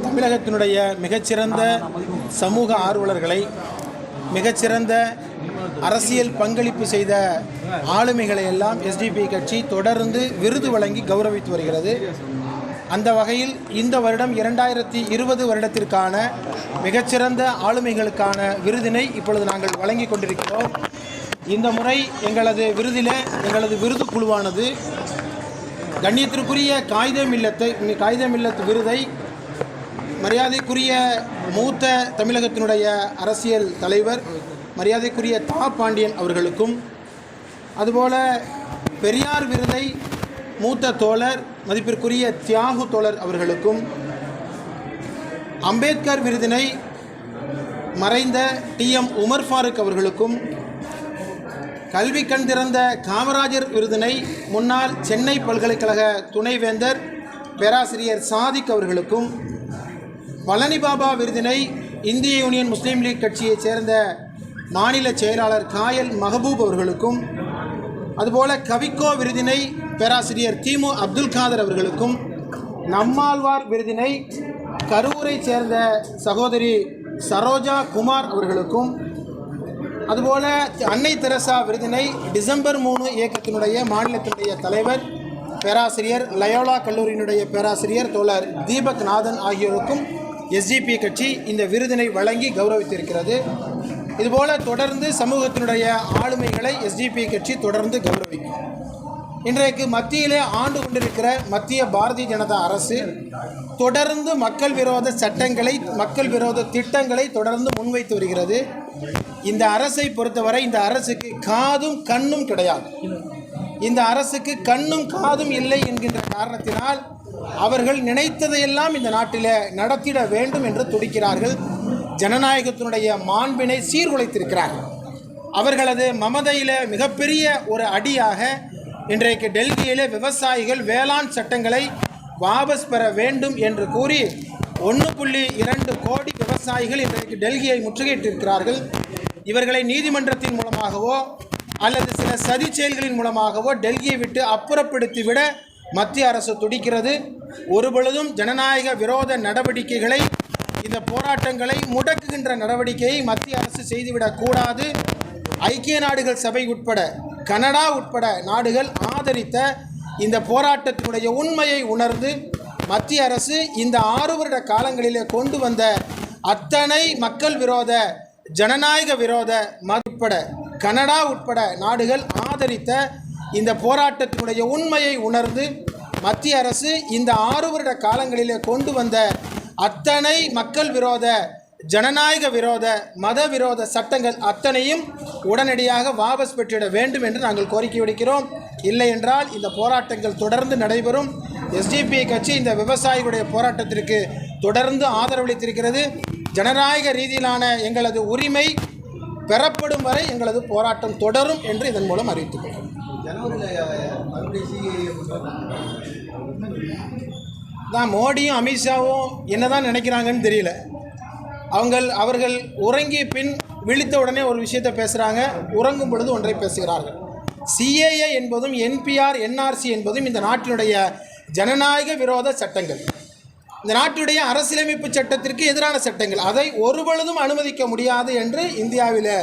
தமிழகத்தினுடைய மிகச்சிறந்த சமூக ஆர்வலர்களை, மிகச்சிறந்த அரசியல் பங்களிப்பு செய்த ஆளுமைகளை எல்லாம் எஸ்டிபிஐ கட்சி தொடர்ந்து விருது வழங்கி கௌரவித்து வருகிறது. அந்த வகையில் இந்த வருடம் 2020 வருடத்திற்கான மிகச்சிறந்த ஆளுமைகளுக்கான விருதினை இப்பொழுது நாங்கள் வழங்கி கொண்டிருக்கிறோம். இந்த முறை எங்களது விருது குழுவானது கண்ணியத்திற்குரிய காயிதே மில்லத் விருதை மரியாதைக்குரிய மூத்த தமிழகத்தினுடைய அரசியல் தலைவர் மரியாதைக்குரிய தா பாண்டியன் அவர்களுக்கும், அதுபோல பெரியார் விருதை மூத்த தோழர் மதிப்பிற்குரிய தியாகு தோழர் அவர்களுக்கும், அம்பேத்கர் விருதினை மறைந்த TM உமர் ஃபாரூக் அவர்களுக்கும், கல்வி கண் திறந்த காமராஜர் விருதினை முன்னாள் சென்னை பல்கலைக்கழக துணைவேந்தர் பேராசிரியர் சாதிக் அவர்களுக்கும், பழனி பாபா விருதினை இந்திய யூனியன் முஸ்லீம் லீக் கட்சியைச் சேர்ந்த மாநில செயலாளர் காயல் மஹபூப் அவர்களுக்கும், அதுபோல கவிக்கோ விருதினை பேராசிரியர் திமு அப்துல் காதர் அவர்களுக்கும், நம்மாழ்வார் விருதினை கரூரைச் சேர்ந்த சகோதரி சரோஜா குமார் அவர்களுக்கும், அதுபோல அன்னை தெரசா விருதினை டிசம்பர் 3 இயக்கத்தினுடைய மாநிலத்தினுடைய தலைவர் பேராசிரியர் லயோலா கல்லூரியினுடைய பேராசிரியர் தோழர் தீபக் நாதன் ஆகியோருக்கும் எஸ்டிபிஐ கட்சி இந்த விருதினை வழங்கி கௌரவித்திருக்கிறது. இதுபோல தொடர்ந்து சமூகத்தினுடைய ஆளுமைகளை எஸ்டிபிஐ கட்சி தொடர்ந்து கௌரவிக்கும். இன்றைக்கு மத்தியிலே ஆண்டு கொண்டிருக்கிற மத்திய பாரதிய ஜனதா அரசு தொடர்ந்து மக்கள் விரோத சட்டங்களை, மக்கள் விரோத திட்டங்களை தொடர்ந்து முன்வைத்து வருகிறது. இந்த அரசை பொறுத்தவரை இந்த அரசுக்கு காதும் கண்ணும் கிடையாது. இந்த அரசுக்கு கண்ணும் காதும் இல்லை என்கின்ற காரணத்தினால் அவர்கள் நினைத்ததையெல்லாம் இந்த நாட்டில் நடத்திட வேண்டும் என்று துடிக்கிறார்கள். ஜனநாயகத்தினுடைய மாண்பினை சீர்குலைத்திருக்கிறார்கள். அவர்களது மமதையில் மிகப்பெரிய ஒரு அடியாக இன்றைக்கு டெல்லியிலே விவசாயிகள் வேளாண் சட்டங்களை வாபஸ் பெற வேண்டும் என்று கூறி 1.2 கோடி விவசாயிகள் இன்றைக்கு டெல்லியை முற்றுகையிட்டிருக்கிறார்கள். இவர்களை நீதிமன்றத்தின் மூலமாகவோ அல்லது சில சதி செயல்களின் மூலமாகவோ டெல்லியை விட்டு அப்புறப்படுத்திவிட மத்திய அரசு துடிக்கிறது. ஒருபொழுதும் ஜனநாயக விரோத நடவடிக்கைகளை, இந்த போராட்டங்களை முடக்குகின்ற நடவடிக்கையை மத்திய அரசு செய்துவிடக்கூடாது. ஐக்கிய நாடுகள் சபை உட்பட, கனடா உட்பட நாடுகள் ஆதரித்த இந்த போராட்டத்தினுடைய உண்மையை உணர்ந்து மத்திய அரசு இந்த 6 வருட காலங்களிலே கொண்டு வந்த அத்தனை மக்கள் விரோத, ஜனநாயக விரோத உட்பட, கனடா உட்பட நாடுகள் ஆதரித்த இந்த போராட்டத்தினுடைய உண்மையை உணர்ந்து மத்திய அரசு இந்த 6 வருட காலங்களிலே கொண்டு வந்த அத்தனை மக்கள் விரோத, ஜனநாயக விரோத, மத விரோத சட்டங்கள் அத்தனையும் உடனடியாக வாபஸ் பெற்றிட வேண்டும் என்று நாங்கள் கோரிக்கை விடுக்கிறோம். இல்லை என்றால் இந்த போராட்டங்கள் தொடர்ந்து நடைபெறும். எஸ்டிபிஐ கட்சி இந்த விவசாயிகளுடைய போராட்டத்திற்கு தொடர்ந்து ஆதரவளித்திருக்கிறது. ஜனநாயக ரீதியிலான எங்களது உரிமை பெறப்படும் வரை எங்களது போராட்டம் தொடரும் என்று இதன் மூலம் அறிவித்துக் கொள்கிறோம். மோடியும் அமித்ஷாவும் என்னதான் நினைக்கிறாங்கன்னு தெரியல. அவர்கள் உறங்கிய பின் விழித்த உடனே ஒரு விஷயத்தை பேசுகிறாங்க, உறங்கும் பொழுது ஒன்றை பேசுகிறார்கள். CAA என்பதும் NPR NRC என்பதும் இந்த நாட்டினுடைய ஜனநாயக விரோத சட்டங்கள், இந்த நாட்டுடைய அரசியலமைப்பு சட்டத்திற்கு எதிரான சட்டங்கள். அதை ஒருபொழுதும் அனுமதிக்க முடியாது என்று இந்தியாவில்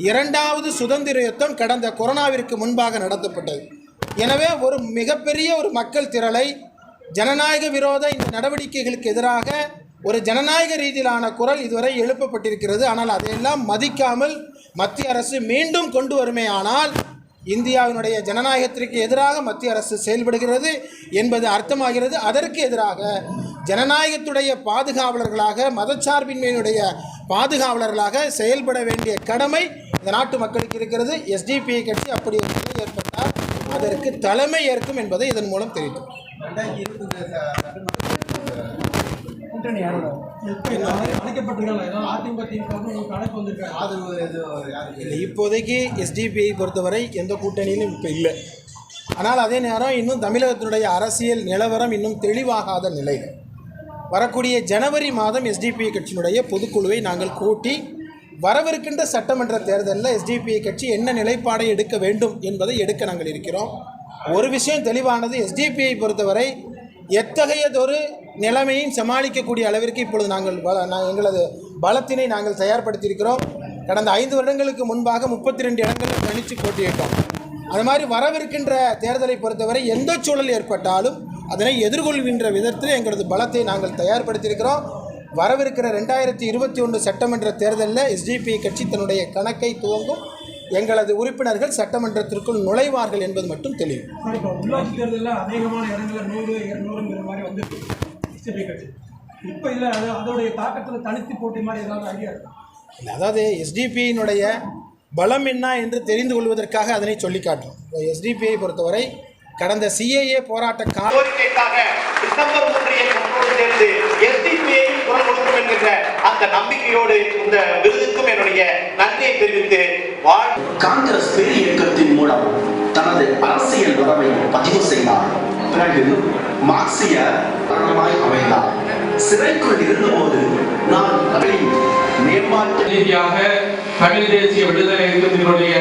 2வது சுதந்திர யுத்தம் கடந்த கொரோனாவிற்கு முன்பாக நடத்தப்பட்டது. எனவே ஒரு மிகப்பெரிய ஒரு மக்கள் திரளை ஜனநாயக விரோத இந்த நடவடிக்கைகளுக்கு எதிராக ஒரு ஜனநாயக ரீதியிலான குரல் இதுவரை எழுப்பப்பட்டிருக்கிறது. ஆனால் அதையெல்லாம் மதிக்காமல் மத்திய அரசு மீண்டும் கொண்டு வருமே ஆனால் இந்தியாவினுடைய ஜனநாயகத்திற்கு எதிராக மத்திய அரசு செயல்படுகிறது என்பது அர்த்தமாகிறது. அதற்கு எதிராக ஜனநாயகத்துடைய பாதுகாவலர்களாக, மதச்சார்பின்மையினுடைய பாதுகாவலர்களாக செயல்பட வேண்டிய கடமை இந்த நாட்டு மக்களுக்கு இருக்கிறது. எஸ்டிபிஐ கட்சி அப்படி ஒரு நிலை ஏற்பட்டால் அதற்கு தலைமை ஏற்கும் என்பதை இதன் மூலம் தெரிவித்தோம். இப்போதைக்கு எஸ்டிபிஐ பொறுத்தவரை எந்த கூட்டணியிலும் இப்போ இல்லை. ஆனால் அதே நேரம் இன்னும் தமிழகத்தினுடைய அரசியல் நிலவரம் இன்னும் தெளிவாகாத நிலையில் வரக்கூடிய ஜனவரி மாதம் எஸ்டிபிஐ கட்சியினுடைய பொதுக்குழுவை நாங்கள் கூட்டி வரவிருக்கின்ற சட்டமன்ற தேர்தலில் எஸ்டிபிஐ கட்சி என்ன நிலைப்பாடை எடுக்க வேண்டும் என்பதை எடுக்க நாங்கள் இருக்கிறோம். ஒரு விஷயம் தெளிவானது, எஸ்டிபிஐ பொறுத்தவரை எத்தகையதொரு நிலைமையும் சமாளிக்கக்கூடிய அளவிற்கு இப்பொழுது எங்களது பலத்தினை நாங்கள் தயார்படுத்தியிருக்கிறோம். கடந்த 5 வருடங்களுக்கு முன்பாக 32 இடங்களில் தனித்து போட்டியிட்டோம். அது மாதிரி வரவிருக்கின்ற தேர்தலை பொறுத்தவரை எந்த சூழல் ஏற்பட்டாலும் அதனை எதிர்கொள்கின்ற விதத்தில் எங்களது பலத்தை நாங்கள் தயார்படுத்தியிருக்கிறோம். வரவிருக்கிற 2021 சட்டமன்ற தேர்தலில் எஸ்டிபிஐ கட்சி தன்னுடைய கணக்கை துவங்கும். எங்களது உறுப்பினர்கள் சட்டமன்றத்திற்குள் நுழைவார்கள் என்பது மட்டும் தெளிவு. உள்ளாட்சி தேர்தலில் அநேகமான இடங்களில் 100-200 மாதிரி வந்து எஸ்டிபிஐ கட்சி இப்போ இல்லை, அதோடைய தாக்கத்தில் தனித்து போட்டி மாதிரி ஏதாவது ஐடியா இருக்கு? இல்லை, அதாவது எஸ்டிபிஐனுடைய பலம் என்ன என்று தெரிந்து கொள்வதற்காக அதனை சொல்லி காட்டும். எஸ்டிபிஐ பொறுத்தவரை கடந்த சிஏஏ போராட்ட கோரிக்கைக்காக டிசம்பர் 3 இயக்கத்தோடு சேர்ந்து எஸ்டிபிஐ குரல் கொடுக்கும் என்கின்ற அந்த நம்பிக்கையோடு இந்த விருதுக்கும் என்னுடைய நன்றியை தெரிவித்து காங்கிரஸ் பெரிய இயக்கத்தின் மூலம் தனது அரசியல் வரவை பதிவு செய்தார். பிறகு மார்க்சிய காரணமாய் அமைந்தார். சிறைக்குள் இருந்தபோது நான் மேம்பாட்டு ரீதியாக தமிழ் தேசிய விடுதலை இயக்கத்தினுடைய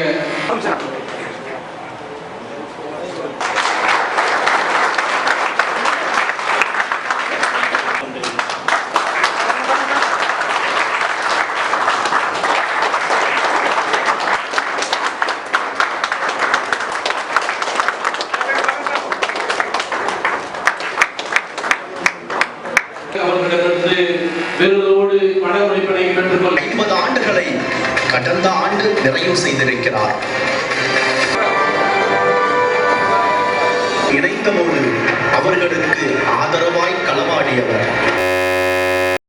அவர்களிடமிருந்து விருதோடு பணமுடிப்பனை பெற்றுக்கொள்ள 50 ஆண்டுகளை கடந்த ஆண்டு நிறைவு செய்திருக்கிறார். இணைந்தபோது அவர்களுக்கு ஆதரவாய் களமாடியவர்